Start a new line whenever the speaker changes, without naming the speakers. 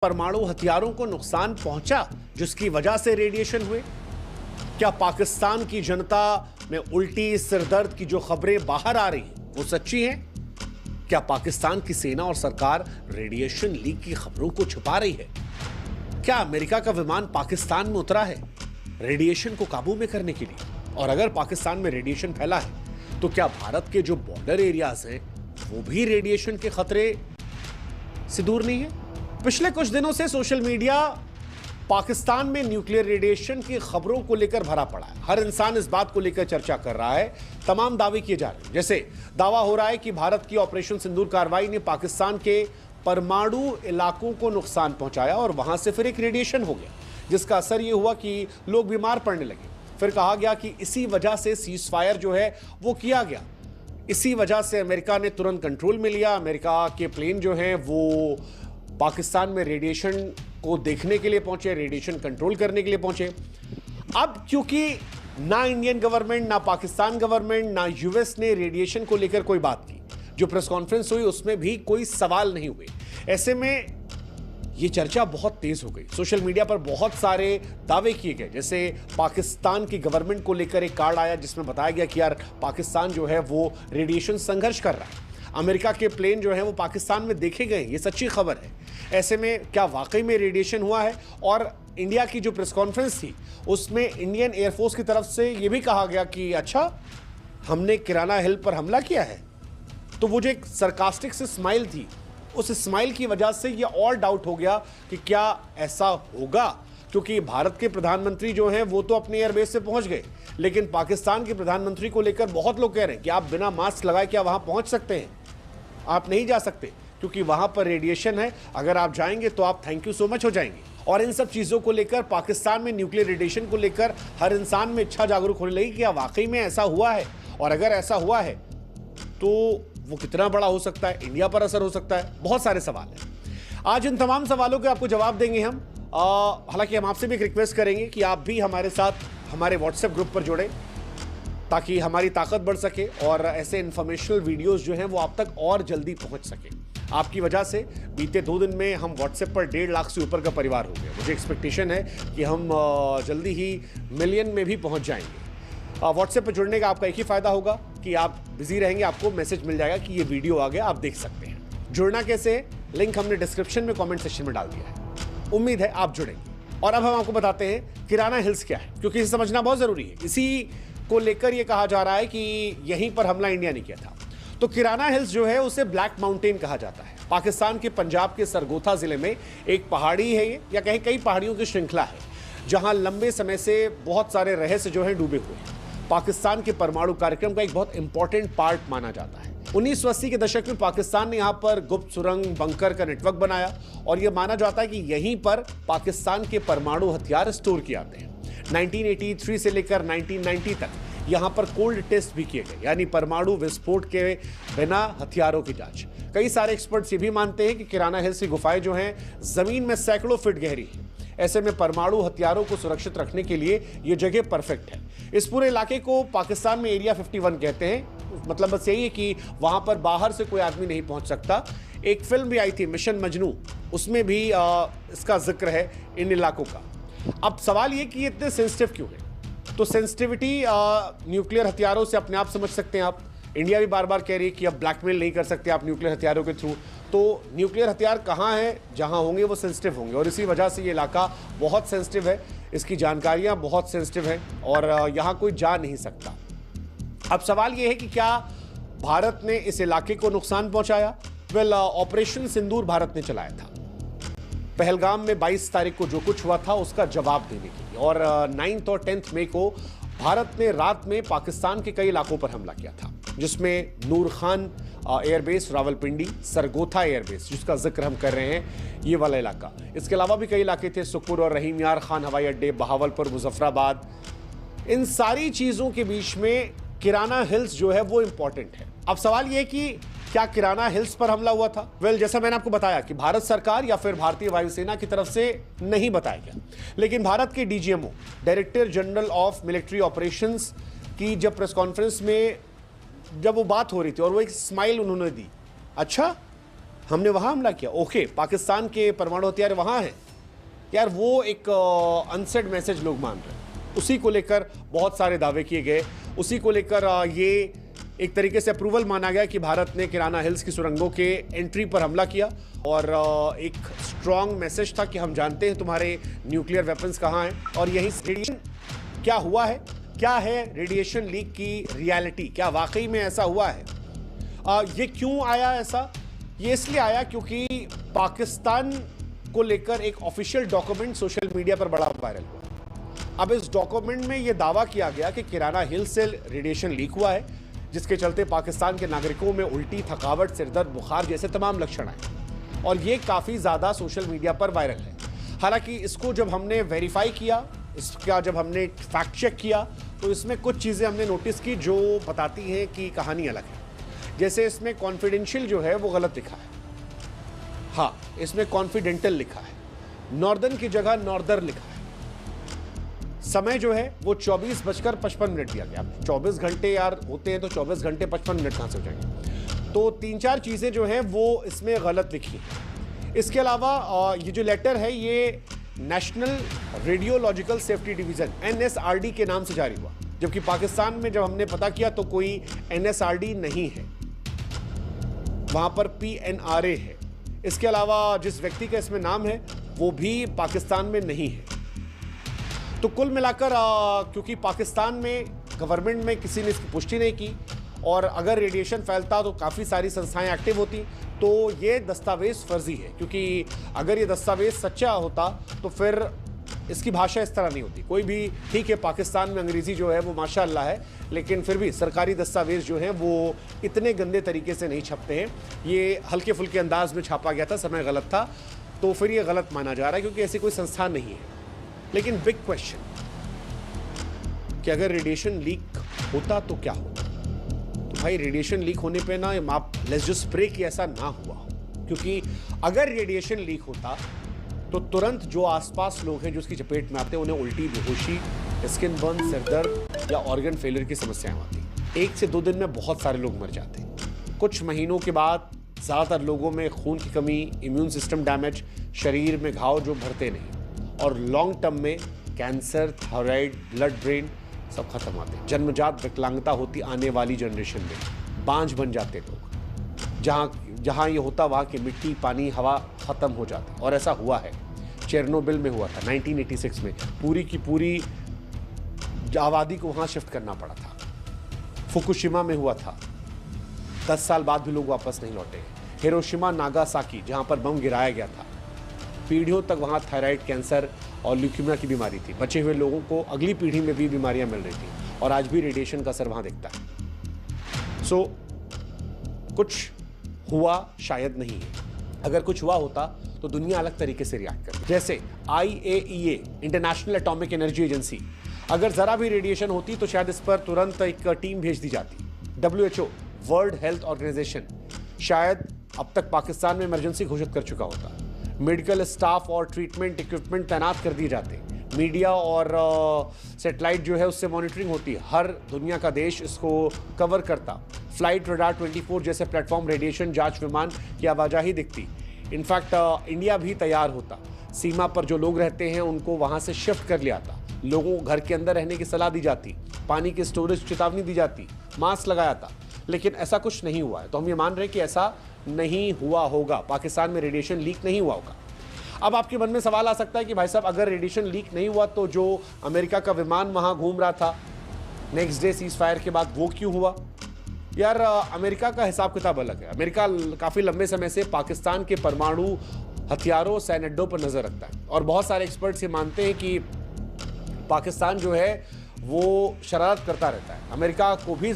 परमाणु हथियारों को नुकसान पहुंचा जिसकी वजह से रेडिएशन हुए? क्या पाकिस्तान की जनता में उल्टी सिरदर्द की जो खबरें बाहर आ रही हैं वो सच्ची हैं? क्या पाकिस्तान की सेना और सरकार रेडिएशन लीक की खबरों को छुपा रही है? क्या अमेरिका का विमान पाकिस्तान में उतरा है रेडिएशन को काबू में करने के लिए? और अगर पाकिस्तान में रेडिएशन फैला है तो क्या भारत के जो बॉर्डर एरियाज हैं वो भी रेडिएशन के खतरे से दूर नहीं है? पिछले कुछ दिनों से सोशल मीडिया पाकिस्तान में न्यूक्लियर रेडिएशन की खबरों को लेकर भरा पड़ा है। हर इंसान इस बात को लेकर चर्चा कर रहा है। तमाम दावे किए जा रहे हैं। जैसे दावा हो रहा है कि भारत की ऑपरेशन सिंदूर कार्रवाई ने पाकिस्तान के परमाणु इलाकों को नुकसान पहुंचाया और वहां से फिर एक रेडिएशन हो गया जिसका असर यह हुआ कि लोग बीमार पड़ने लगे। फिर कहा गया कि इसी वजह से सीज फायर जो है वो किया गया, इसी वजह से अमेरिका ने तुरंत कंट्रोल में लिया। अमेरिका के प्लेन जो हैं वो पाकिस्तान में रेडिएशन को देखने के लिए पहुंचे, रेडिएशन कंट्रोल करने के लिए पहुंचे। अब क्योंकि ना इंडियन गवर्नमेंट, ना पाकिस्तान गवर्नमेंट, ना यूएस ने रेडिएशन को लेकर कोई बात की, जो प्रेस कॉन्फ्रेंस हुई उसमें भी कोई सवाल नहीं हुए। ऐसे में ये चर्चा बहुत तेज हो गई। सोशल मीडिया पर बहुत सारे दावे किए गए। जैसे पाकिस्तान की गवर्नमेंट को लेकर एक कार्ड आया जिसमें बताया गया कि यार पाकिस्तान जो है वो रेडिएशन संघर्ष कर रहा है, अमेरिका के प्लेन जो है वो पाकिस्तान में देखे गए, ये सच्ची खबर है। ऐसे में क्या वाकई में रेडिएशन हुआ है? और इंडिया की जो प्रेस कॉन्फ्रेंस थी उसमें इंडियन एयरफोर्स की तरफ से ये भी कहा गया कि अच्छा हमने किराना हिल पर हमला किया है। तो वो जो एक सरकास्टिक से स्माइल थी, उस स्माइल की वजह से ये और डाउट हो गया कि क्या ऐसा होगा, क्योंकि भारत के प्रधानमंत्री जो हैं वो तो अपने एयरबेस से पहुंच गए, लेकिन पाकिस्तान के प्रधानमंत्री को लेकर बहुत लोग कह रहे हैं कि आप बिना मास्क लगाए क्या वहां पहुंच सकते हैं? आप नहीं जा सकते क्योंकि वहां पर रेडिएशन है। अगर आप जाएंगे तो आप थैंक यू सो मच हो जाएंगे। और इन सब चीजों को लेकर, पाकिस्तान में न्यूक्लियर रेडिएशन को लेकर हर इंसान में इच्छा जागरूक होने लगी कि क्या वाकई में ऐसा हुआ है, और अगर ऐसा हुआ है तो वो कितना बड़ा हो सकता है, इंडिया पर असर हो सकता है। बहुत सारे सवाल हैं। आज इन तमाम सवालों के आपको जवाब देंगे हम। हालांकि हम आपसे भी एक रिक्वेस्ट करेंगे कि आप भी हमारे साथ हमारे व्हाट्सएप ग्रुप पर जुड़े ताकि हमारी ताकत बढ़ सके और ऐसे इन्फॉर्मेशनल वीडियोस जो हैं वो आप तक और जल्दी पहुंच सके। आपकी वजह से बीते 2 दिन में हम व्हाट्सएप पर 1.5 लाख से ऊपर का परिवार हो गया। मुझे एक्सपेक्टेशन है कि हम जल्दी ही मिलियन में भी पहुंच जाएंगे। व्हाट्सएप पर जुड़ने का आपका एक ही फायदा होगा कि आप बिजी रहेंगे, आपको मैसेज मिल जाएगा कि ये वीडियो आ गया, आप देख सकते हैं। जुड़ना कैसे है? लिंक हमने डिस्क्रिप्शन में कॉमेंट सेक्शन में डाल दिया है। उम्मीद है आप जुड़ेंगे। और अब हम आपको बताते हैं किराना हिल्स क्या है, क्योंकि इसे समझना बहुत जरूरी है। इसी को लेकर यह कहा जा रहा है कि यहीं पर हमला इंडिया ने किया था। तो किराना हिल्स जो है उसे ब्लैक माउंटेन कहा जाता है। पाकिस्तान के पंजाब के सरगोथा जिले में एक पहाड़ी है ये, या कहीं कई पहाड़ियों की श्रृंखला है जहां लंबे समय से बहुत सारे रहस्य जो हैं डूबे हुए हैं। पाकिस्तान के परमाणु कार्यक्रम का एक बहुत इंपॉर्टेंट पार्ट माना जाता है। 1980 के दशक में पाकिस्तान ने यहां पर गुप्त सुरंग बंकर का नेटवर्क बनाया और यह माना जाता है कि यहीं पर पाकिस्तान के परमाणु हथियार स्टोर किए जाते हैं। 1983 से लेकर 1990 तक यहां पर कोल्ड टेस्ट भी किए गए, यानी परमाणु विस्फोट के बिना हथियारों की जांच। कई सारे एक्सपर्ट्स ये भी मानते हैं कि किराना हिल्स की गुफाएं जो हैं जमीन में सैकड़ों फीट गहरी हैं। ऐसे में परमाणु हथियारों को सुरक्षित रखने के लिए यह जगह परफेक्ट है। इस पूरे इलाके को पाकिस्तान में एरिया 51 कहते हैं। मतलब बस यही है कि वहां पर बाहर से कोई आदमी नहीं पहुंच सकता। एक फिल्म भी आई थी मिशन मजनू, उसमें भी इसका जिक्र है इन इलाकों का। अब सवाल ये कि ये इतने सेंसिटिव क्यों है? तो सेंसिटिविटी न्यूक्लियर हथियारों से अपने आप समझ सकते हैं आप। इंडिया भी बार बार कह रही है कि अब ब्लैकमेल नहीं कर सकते आप न्यूक्लियर हथियारों के थ्रू। तो न्यूक्लियर हथियार कहाँ हैं? जहाँ होंगे वो सेंसिटिव होंगे, और इसी वजह से ये इलाका बहुत सेंसिटिव है, इसकी जानकारियाँ बहुत सेंसिटिव हैं और यहाँ कोई जा नहीं सकता। अब सवाल ये है कि क्या भारत ने इस इलाके को नुकसान पहुँचाया? वेल, ऑपरेशन सिंदूर भारत ने चलाया था पहलगाम में 22 तारीख को जो कुछ हुआ था उसका जवाब देने के लिए, और 9 और 10 मई को भारत ने रात में पाकिस्तान के कई इलाकों पर हमला किया था, जिसमें नूर खान एयरबेस रावलपिंडी, सरगोथा एयरबेस जिसका जिक्र हम कर रहे हैं, ये वाला इलाका। इसके अलावा भी कई इलाके थे, सुकुर और रहीम यार खान हवाई अड्डे, बहावलपुर, मुजफ्फराबाद। इन सारी चीज़ों के बीच में किराना हिल्स जो है वो इंपॉर्टेंट है। अब सवाल ये कि क्या किराना हिल्स पर हमला हुआ था? वेल, जैसा मैंने आपको बताया कि भारत सरकार या फिर भारतीय वायुसेना की तरफ से नहीं बताया गया, लेकिन भारत के DGMO, director general of military operations की जब प्रेस कॉन्फ्रेंस में जब वो बात हो रही थी और वो एक स्माइल उन्होंने दी, अच्छा हमने वहां हमला किया, ओके, पाकिस्तान के परमाणु हथियार वहां हैं, यार वो एक अनसेड मैसेज लोग मान रहे हैं। उसी को लेकर बहुत सारे दावे किए गए, उसी को लेकर ये एक तरीके से अप्रूवल माना गया कि भारत ने किराना हिल्स की सुरंगों के एंट्री पर हमला किया और एक स्ट्रॉन्ग मैसेज था कि हम जानते हैं तुम्हारे न्यूक्लियर वेपन्स कहाँ हैं। और यही रेडिएशन क्या हुआ है, क्या है रेडिएशन लीक की रियलिटी, क्या वाकई में ऐसा हुआ है? ये क्यों आया ऐसा? ये इसलिए आया क्योंकि पाकिस्तान को लेकर एक ऑफिशियल डॉक्यूमेंट सोशल मीडिया पर बड़ा वायरल हुआ। अब इस डॉक्यूमेंट में यह दावा किया गया कि किराना हिल से रेडिएशन लीक हुआ है, जिसके चलते पाकिस्तान के नागरिकों में उल्टी, थकावट, सिरदर्द, बुखार जैसे तमाम लक्षण आए और ये काफ़ी ज़्यादा सोशल मीडिया पर वायरल है। हालांकि इसको जब हमने वेरीफाई किया, इसका जब हमने फैक्ट चेक किया, तो इसमें कुछ चीज़ें हमने नोटिस की जो बताती हैं कि कहानी अलग है। जैसे इसमें कॉन्फिडेंशियल जो है वो गलत लिखा है, हाँ, इसमें कॉन्फिडेंटल लिखा है, नॉर्दर्न की जगह नॉर्दर लिखा है। समय जो है वो 24:55 दिया गया। 24 घंटे यार होते हैं तो 24 घंटे 55 मिनट कहाँ से हो जाएंगे? तो 3-4 चीज़ें जो हैं वो इसमें गलत लिखी हैं। इसके अलावा ये जो लेटर है ये national radiological safety division NSRD के नाम से जारी हुआ, जबकि पाकिस्तान में जब हमने पता किया तो कोई NSRD नहीं है, वहाँ पर PNRA है। इसके अलावा जिस व्यक्ति का इसमें नाम है वो भी पाकिस्तान में नहीं है। तो कुल मिलाकर क्योंकि पाकिस्तान में गवर्नमेंट में किसी ने इसकी पुष्टि नहीं की और अगर रेडिएशन फैलता तो काफ़ी सारी संस्थाएं एक्टिव होती, तो ये दस्तावेज फर्जी है। क्योंकि अगर ये दस्तावेज सच्चा होता तो फिर इसकी भाषा इस तरह नहीं होती। कोई भी, ठीक है, पाकिस्तान में अंग्रेज़ी जो है वो माशाअल्लाह है, लेकिन फिर भी सरकारी दस्तावेज जो हैं वो इतने गंदे तरीके से नहीं छपते हैं। ये हल्के फुल्के अंदाज में छापा गया था, समय गलत था, तो फिर ये गलत माना जा रहा है क्योंकि ऐसी कोई संस्था नहीं है। लेकिन बिग क्वेश्चन कि अगर रेडिएशन लीक होता तो क्या होता? तो भाई रेडिएशन लीक होने पे ना आप लेट्स जस्ट प्रे कि ऐसा ना हुआ हो, क्योंकि अगर रेडिएशन लीक होता तो तुरंत जो आसपास लोग हैं जो उसकी चपेट में आते हैं उन्हें उल्टी, बेहोशी, स्किन बर्न, सिरदर्द या ऑर्गन फेलियर की समस्याएं आती। 1 से 2 दिन में बहुत सारे लोग मर जाते। कुछ महीनों के बाद ज़्यादातर लोगों में खून की कमी, इम्यून सिस्टम डैमेज, शरीर में घाव जो भरते नहीं, और लॉन्ग टर्म में कैंसर, थायराइड, ब्लड ड्रेन सब खत्म होते हैं। जन्मजात विकलांगता होती आने वाली जनरेशन में, बांझ बन जाते लोग। जहाँ ये होता वहाँ की मिट्टी, पानी, हवा खत्म हो जाता। और ऐसा हुआ है, चेरनोबिल में हुआ था 1986 में, पूरी की पूरी आबादी को वहाँ शिफ्ट करना पड़ा था। फुकुशिमा में हुआ था, 10 साल बाद भी लोग वापस नहीं लौटे। हिरोशिमा, नागासाकी जहाँ पर बम गिराया गया था, पीढ़ियों तक वहाँ थायराइड, कैंसर और ल्यूकीमिया की बीमारी थी। बचे हुए लोगों को अगली पीढ़ी में भी बीमारियां मिल रही थी और आज भी रेडिएशन का असर वहाँ दिखता है। सो कुछ हुआ शायद नहीं है। अगर कुछ हुआ होता तो दुनिया अलग तरीके से रिएक्ट करती। जैसे IAEA, international atomic energy agency, अगर ज़रा भी रेडिएशन होती तो शायद इस पर तुरंत एक टीम भेज दी जाती। WHO, वर्ल्ड हेल्थ ऑर्गेनाइजेशन, शायद अब तक पाकिस्तान में इमरजेंसी घोषित कर चुका होता। मेडिकल स्टाफ और ट्रीटमेंट इक्विपमेंट तैनात कर दिए जाते। मीडिया और सैटेलाइट जो है उससे मॉनिटरिंग होती। हर दुनिया का देश इसको कवर करता। फ्लाइट रडार 24 जैसे प्लेटफॉर्म, रेडिएशन जांच विमान की आवाजाही दिखती। इनफैक्ट इंडिया भी तैयार होता। सीमा पर जो लोग रहते हैं उनको वहाँ से शिफ्ट कर लिया था। लोगों को घर के अंदर रहने की सलाह दी जाती, पानी की स्टोरेज चेतावनी दी जाती, मास्क लगाया था। लेकिन ऐसा कुछ नहीं हुआ है, तो हम ये मान रहे हैं कि ऐसा नहीं हुआ होगा, पाकिस्तान में रेडिएशन लीक नहीं हुआ होगा। अब आपके मन में सवाल आ सकता है कि भाई साहब अगर रेडिएशन लीक नहीं हुआ तो जो अमेरिका का विमान वहाँ घूम रहा था नेक्स्ट डे सीज फायर के बाद, वो क्यों हुआ? यार अमेरिका का हिसाब किताब अलग है। अमेरिका काफ़ी लंबे समय से पाकिस्तान के परमाणु हथियारों, सैन्य अड्डों पर नज़र रखता है और बहुत सारे एक्सपर्ट्स ये मानते हैं कि पाकिस्तान जो है वो शरारत करता रहता है। अमेरिका को भी